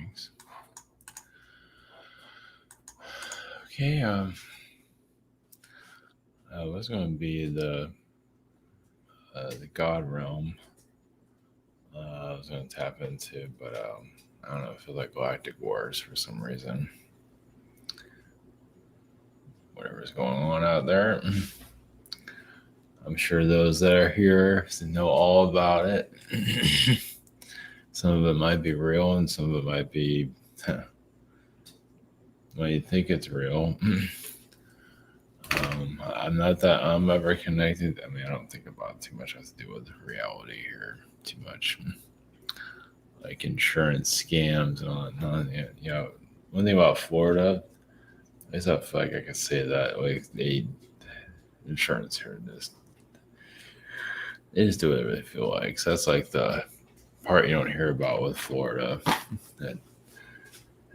things. Okay, what's going to be the God realm? I was going to tap into, but I don't know. I feel like Galactic Wars for some reason. Whatever's going on out there. I'm sure those that are here know all about it. Some of it might be real, and some of it might be. Well, you think it's real. I'm not that I'm ever connected. I mean, I don't think about too much has to do with reality here. Too much, like insurance scams and all that. You know, one thing about Florida, I guess I feel like I could say that. Like insurance here, they just do whatever they feel like. So that's like the part you don't hear about with Florida. That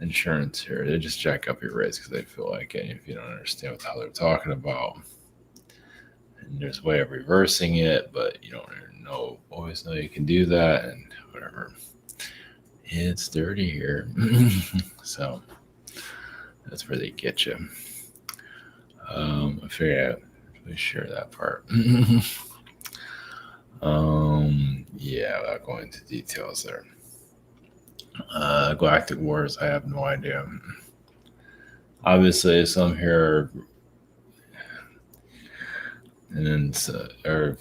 insurance here, they just jack up your rates because they feel like it. If you don't understand what the hell they're talking about, and there's a way of reversing it, but you don't always know you can do that, and whatever. It's dirty here. So that's where they get you. I figured I'd share that part. Yeah, without going into details there. Galactic Wars, I have no idea. Obviously, some here are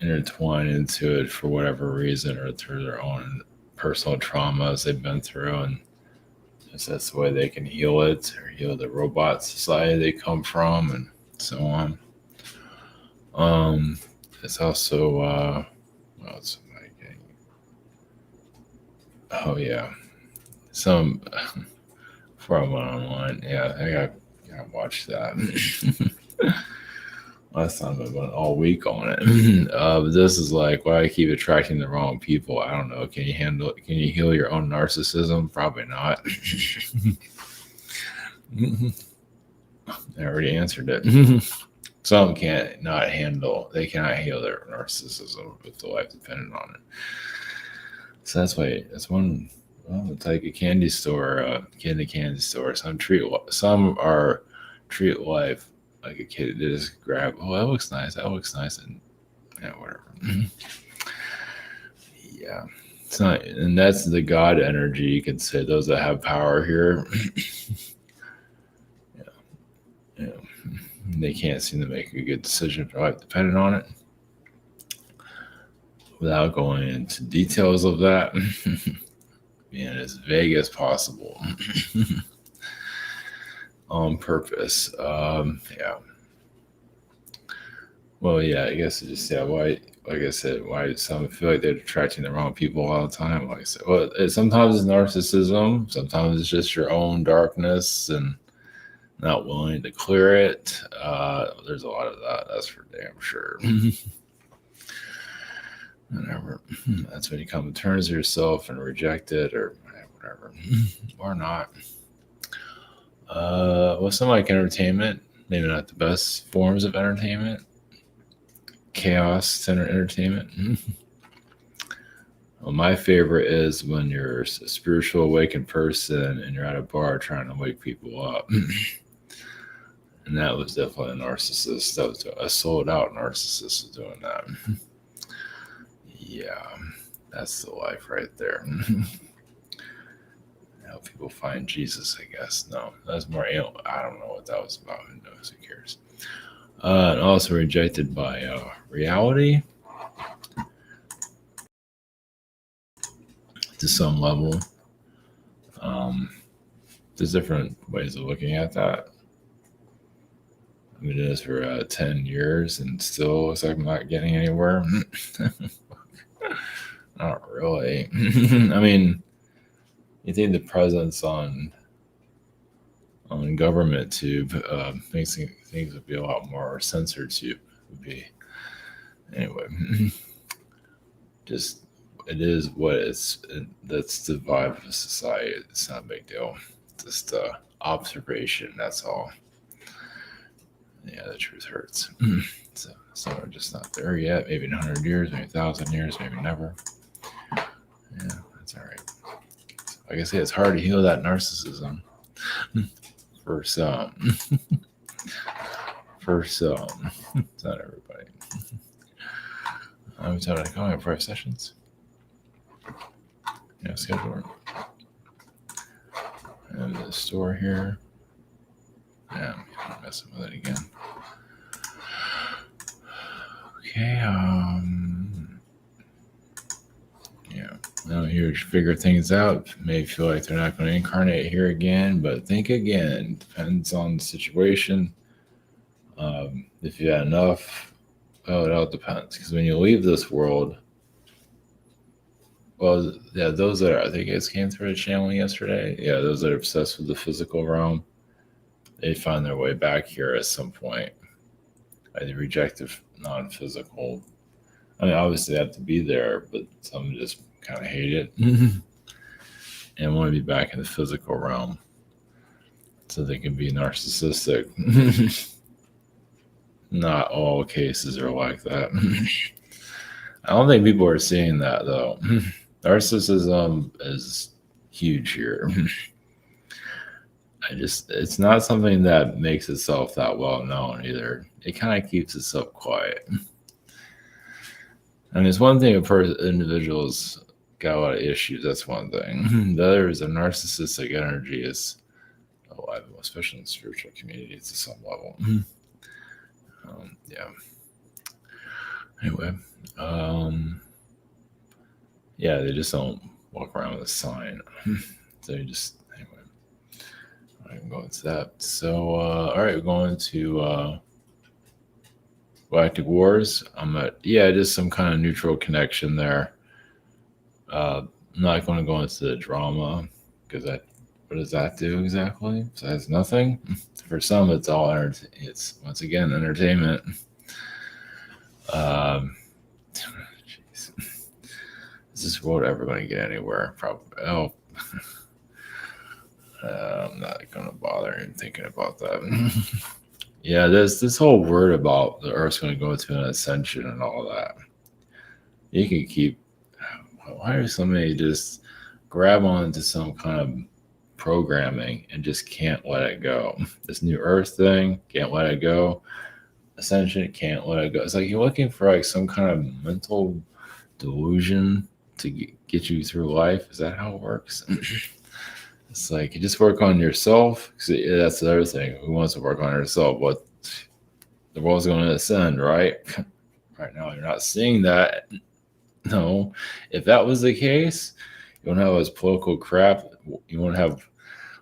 intertwined into it for whatever reason or through their own personal traumas they've been through, and that's the way they can heal it or heal the robot society they come from, and so on. It's also well, it's like, oh yeah, some before I went online, yeah, I got watch that. Last time I went all week on it. But this is like why I keep attracting the wrong people. I don't know. Can you heal your own narcissism? Probably not. I already answered it. Some they cannot heal their narcissism if the life depended on it. So that's one. Well, it's like a candy store, candy store. Some are treat life like a kid. They just grab, oh, that looks nice, and yeah, whatever. Yeah, it's not, and that's the God energy. You can say those that have power here. Yeah, they can't seem to make a good decision for life dependent on it. Without going into details of that, being as vague as possible. On purpose. Yeah. Well, yeah, I guess just, yeah, why, like I said, why some feel like they're attracting the wrong people all the time. Like I said, well, sometimes it's narcissism, sometimes it's just your own darkness and not willing to clear it. There's a lot of that, that's for damn sure. Whatever. That's when you come to terms with yourself and reject it or whatever, or not. Well, some like entertainment, maybe not the best forms of entertainment. Chaos center entertainment. Well, my favorite is when you're a spiritual awakened person and you're at a bar trying to wake people up. And that was definitely a narcissist. That was a sold out narcissist doing that. Yeah, that's the life right there. Help people find Jesus, I guess. No, that's more, I don't know what that was about. Who knows? Who cares? And also rejected by reality to some level. There's different ways of looking at that. I've been doing this for 10 years and still looks like I'm not getting anywhere. Not really. I mean, you think the presence on government tube makes things would be a lot more censored tube would be anyway. Just it is what it's. That's the vibe of society. It's not a big deal. Just observation. That's all. Yeah, the truth hurts. So we're just not there yet. Maybe in 100 years, maybe 1,000 years, maybe never. Yeah, that's all right. like I say, it's hard to heal that narcissism for some. For some. It's not everybody. I'm telling you, I have 5 sessions. Yeah, schedule. And the store here. Yeah, I'm messing with it again. Okay, yeah. Now here to figure things out. May feel like they're not going to incarnate here again, but think again. Depends on the situation. If you had enough, well, it all depends. Because when you leave this world, well, yeah, those that are, I think it came through the channeling yesterday. Yeah, those that are obsessed with the physical realm, they find their way back here at some point. They reject the non-physical. I mean, obviously they have to be there, but some just kind of hate it and want to be back in the physical realm so they can be narcissistic. Not all cases are like that. I don't think people are seeing that, though. Narcissism is huge here. It's not something that makes itself that well known either. It kind of keeps itself quiet. And it's one thing if individuals got a lot of issues, that's one thing. The other is a narcissistic energy is alive, especially in the spiritual community, to some level. Yeah. Anyway, yeah, they just don't walk around with a sign. So you just, anyway, I'm going to that. So, all right, we're going to Galactic Wars. Just some kind of neutral connection there. I'm not going to go into the drama because what does that do exactly? Besides nothing. For some, it's all it's once again entertainment. Jeez. Is this world ever going to get anywhere? Probably. Oh, I'm not going to bother even thinking about that. Yeah, there's this whole word about the Earth's going to go to an ascension and all that. You can keep. Why do somebody just grab onto some kind of programming and just can't let it go? This new Earth thing, can't let it go. Ascension, can't let it go. It's like you're looking for like some kind of mental delusion to get you through life. Is that how it works? It's like you just work on yourself. That's the other thing. Who wants to work on yourself? What the world's going to ascend, right? Right now, you're not seeing that. No, if that was the case, you won't have all this political crap. You won't have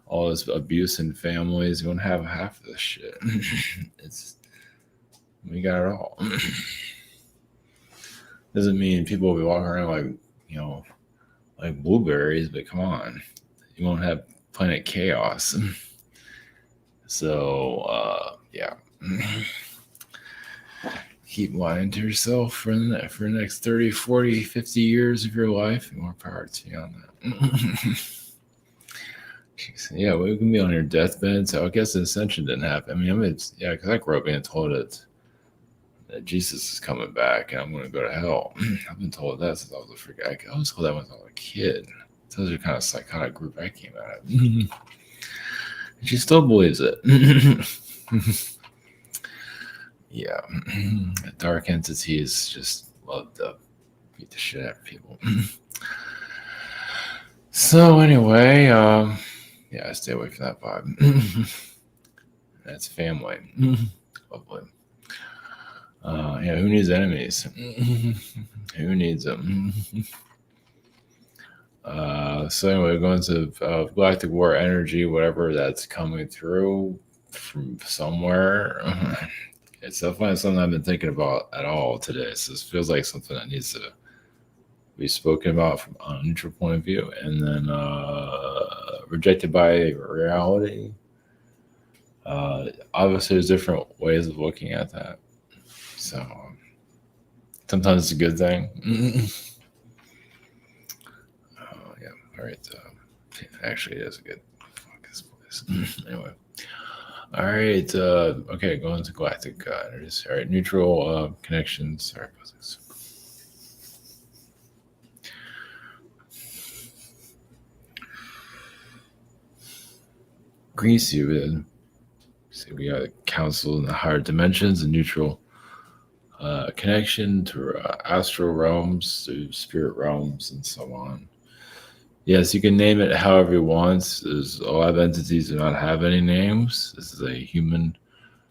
all this abuse in families. You won't have half of this shit. We got it all. Doesn't mean people will be walking around like blueberries, but come on, you won't have planet chaos. So yeah. Keep lying to yourself for the next 30, 40, 50 years of your life. More power to you on that. Yeah, we can be on your deathbed. So I guess the ascension didn't happen. Because I grew up being told that Jesus is coming back and I'm going to go to hell. I've been told that since I was a freak. I was told that when I was a kid. Those are kind of psychotic group I came out of. And she still believes it. Yeah, dark entities just love to beat the shit out of people. So anyway, I stay away from that vibe. That's family. Lovely. Who needs enemies? Who needs them? So anyway, we're going to Galactic War energy, whatever that's coming through from somewhere. It's definitely something I've been thinking about at all today. So this feels like something that needs to be spoken about from a neutral point of view, and then rejected by reality. Obviously, there's different ways of looking at that. So sometimes it's a good thing. Yeah. All right. Actually, it is a good. Fuck this place. Anyway. All right. Okay. Going to galactic energies. All right. Neutral connections. Sorry about this. grease you in. So we got counsel in the higher dimensions and neutral connection to astral realms, to spirit realms, and so on. Yes, you can name it however you want. There's a lot of entities do not have any names. This is a human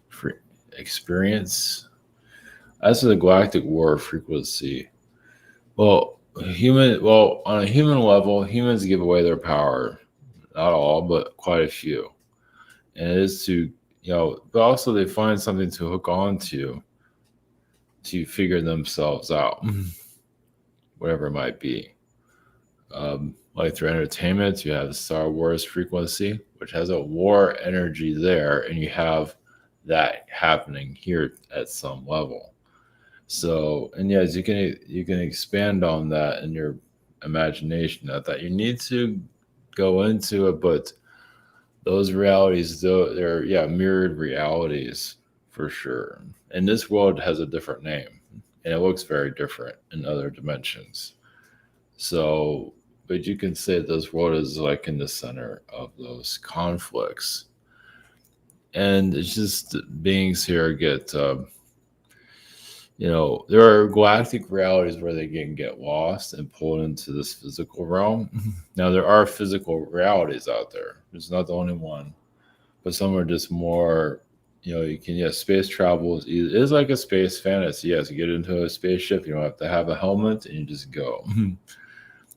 free experience. As for the galactic war frequency, on a human level, humans give away their power. Not all, but quite a few. And it is to, but also they find something to hook on to figure themselves out, whatever it might be. Like through entertainment, you have the Star Wars frequency, which has a war energy there, and you have that happening here at some level. So, and yes, you can expand on that in your imagination. Not that you need to go into it, but those realities, though, they're mirrored realities for sure. And this world has a different name, and it looks very different in other dimensions. So, but you can say this world is like in the center of those conflicts, and it's just beings here get. There are galactic realities where they can get lost and pulled into this physical realm. Now, there are physical realities out there. It's not the only one, but some are just more. Space travel is like a space fantasy. Yes, you get into a spaceship, you don't have to have a helmet, and you just go.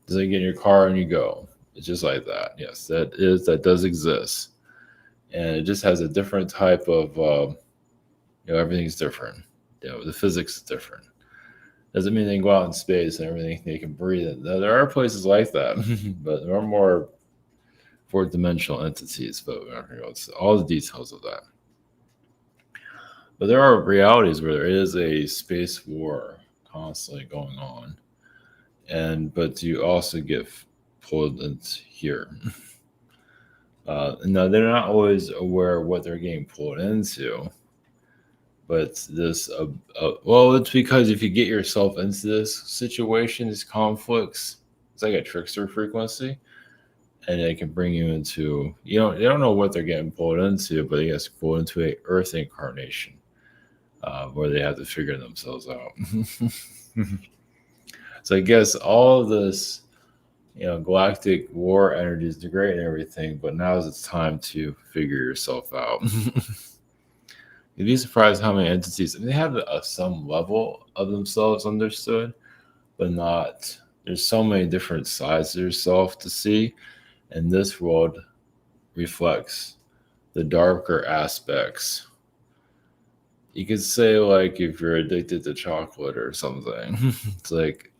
Just like get in your car and you go. It's just like that. Yes, that does exist, and it just has a different type of. Everything's different. The physics is different. Doesn't mean they can go out in space and everything they can breathe in. There are places like that, but there are more fourth dimensional entities. But it's all the details of that. But there are realities where there is a space war constantly going on, but you also get pulled into here. Now they're not always aware of what they're getting pulled into. But this, it's because if you get yourself into this situation, these conflicts, it's like a trickster frequency, and it can bring you into, they don't know what they're getting pulled into, but they get pulled into a Earth incarnation, where they have to figure themselves out. So I guess all of this, galactic war energies are great and everything, but now it's time to figure yourself out. You'd be surprised how many entities they have some level of themselves understood, but not. There's so many different sides of yourself to see, and this world reflects the darker aspects. You could say, like, if you're addicted to chocolate or something, it's like,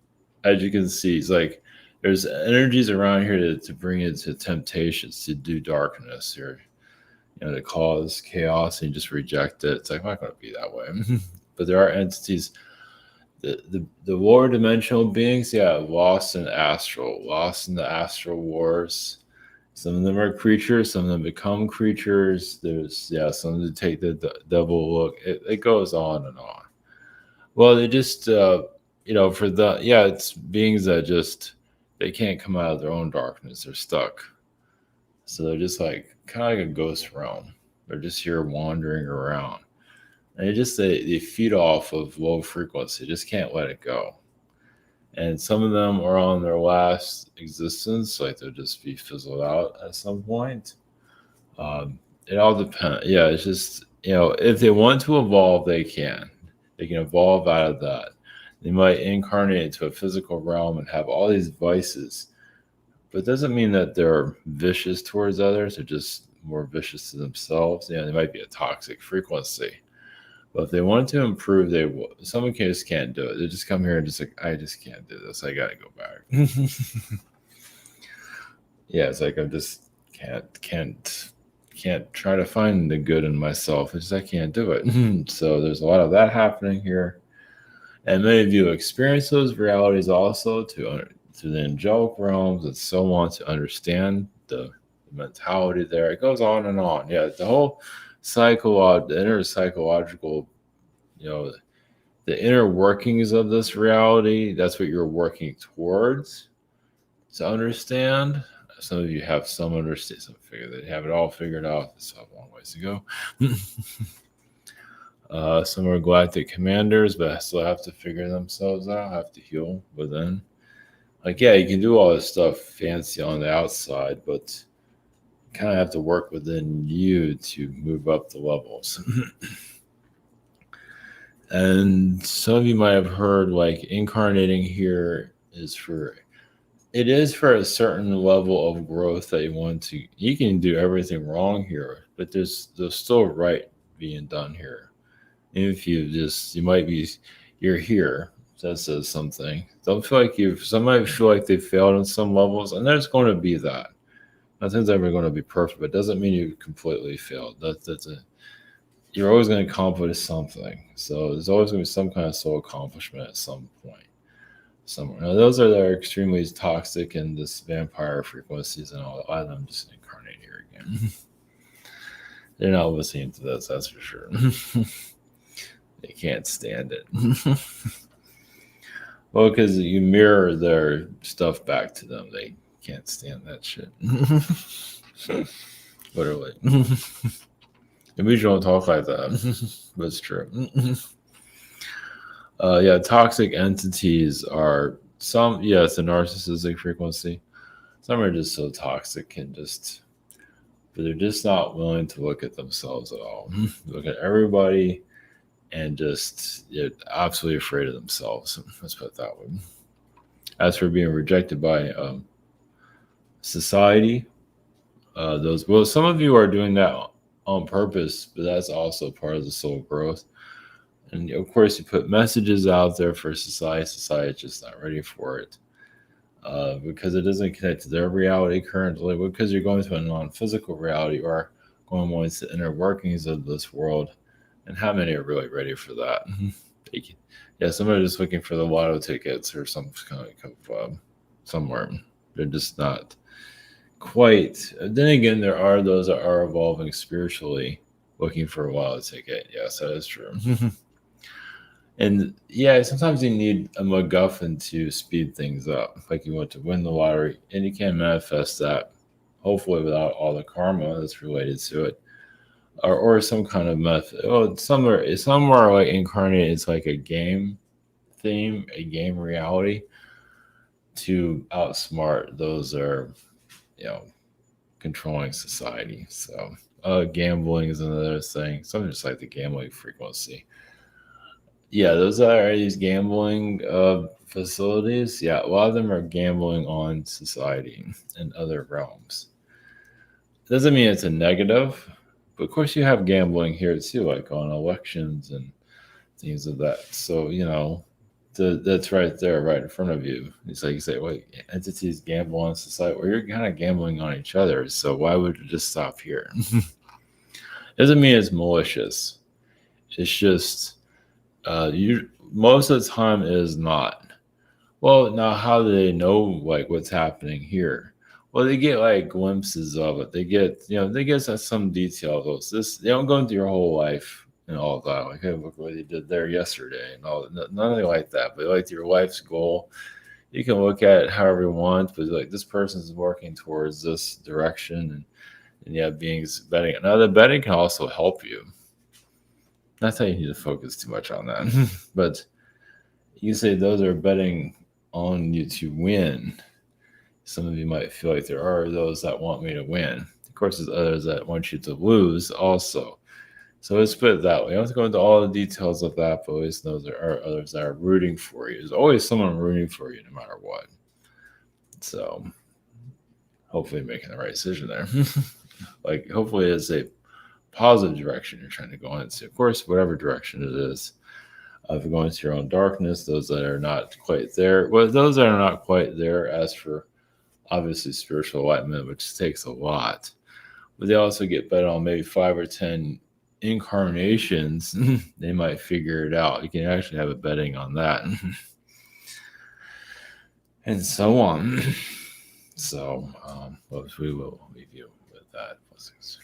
as you can see, it's like there's energies around here to bring you to temptations, to do darkness here. To cause chaos and just reject it. It's like, I'm not going to be that way. But there are entities, the lower dimensional beings, lost in the astral wars. Some of them are creatures, some of them become creatures. There's, some that take the devil look. It goes on and on. Well, they just, it's beings that just, they can't come out of their own darkness. They're stuck. So they're just like, kind of like a ghost realm. They're just here wandering around. And they feed off of low frequency. Just can't let it go. And some of them are on their last existence, like they'll just be fizzled out at some point. It all depends. Yeah, it's just, if they want to evolve, they can. They can evolve out of that. They might incarnate into a physical realm and have all these vices. But it doesn't mean that they're vicious towards others. They're just more vicious to themselves. They might be a toxic frequency. But if they want to improve, they will. Some just can't do it. They just come here and just like, I just can't do this. I got to go back. It's like I just can't try to find the good in myself. It's just I can't do it. So there's a lot of that happening here. And many of you experience those realities also to the angelic realms and so on, to understand the mentality there. It goes on and on. The whole the inner psychological, the inner workings of this reality, that's what you're working towards to understand. Some of you have some understanding, some figure they have it all figured out. They still have a long ways to go. Some are galactic commanders, but still have to figure themselves out, have to heal within. Like, yeah, you can do all this stuff fancy on the outside, but you kind of have to work within you to move up the levels. And some of you might have heard, like, incarnating here is for a certain level of growth that you want to. You can do everything wrong here, but there's still right being done here. Even if you're here. That says something. Don't feel like some might feel like they failed on some levels, and there's going to be that. Nothing's ever going to be perfect, but it doesn't mean you completely failed. You're always going to accomplish something. So there's always going to be some kind of soul accomplishment at some point. Somewhere. Now, those are extremely toxic and this vampire frequencies and all that. I'm just incarnate here again. They're not listening to this, that's for sure. They can't stand it. Well, because you mirror their stuff back to them. They can't stand that shit. Literally. And we don't talk like that. But it's true. Yeah, toxic entities are some, it's a narcissistic frequency. Some are just so toxic but they're just not willing to look at themselves at all. Look at everybody and they're absolutely afraid of themselves. Let's put it that way. As for being rejected by society, some of you are doing that on purpose, but that's also part of the soul growth. And of course, you put messages out there for society. Society is just not ready for it because it doesn't connect to their reality currently. Because you're going to a non-physical reality or going more into the inner workings of this world. And how many are really ready for that? Somebody just looking for the lotto tickets or some kind of somewhere. They're just not quite. Then again, there are those that are evolving spiritually, looking for a lotto ticket. Yes, that is true. And sometimes you need a MacGuffin to speed things up. Like you want to win the lottery, and you can manifest that, hopefully without all the karma that's related to it, or some kind of method. Oh, somewhere like incarnate, it's like a game theme, a game reality to outsmart those that are, controlling society. So gambling is another thing. Something just like the gambling frequency. Yeah, those are these gambling facilities. Yeah, a lot of them are gambling on society and other realms. Doesn't mean it's a negative, but of course you have gambling here too, like on elections and things of that. So, that's right there, right in front of you. It's like you say, wait, entities gamble on society. Well, you're kind of gambling on each other. So why would you just stop here? Doesn't mean it's malicious. It's just most of the time it is not. Well, now how do they know like what's happening here? Well, they get like glimpses of it. They get some detail of those. They don't go into your whole life and all of that. Like, hey, look what they did there yesterday and all. None like that. But like your life's goal, you can look at it however you want. But like this person's working towards this direction, and being's betting. Now the betting can also help you. Not that you need to focus too much on that, but you say those are betting on you to win. Some of you might feel like there are those that want me to win. Of course, there's others that want you to lose also. So let's put it that way. I don't have to go into all the details of that, but always know there are others that are rooting for you. There's always someone rooting for you no matter what. So hopefully making the right decision there. Like hopefully it's a positive direction you're trying to go into. Of course, whatever direction it is. If you're going into your own darkness, those that are not quite there. Well, those that are not quite there, as for obviously spiritual enlightenment, which takes a lot. But they also get bet on maybe 5 or 10 incarnations. They might figure it out. You can actually have a betting on that. And so on. So, we will leave you with that. Blessings.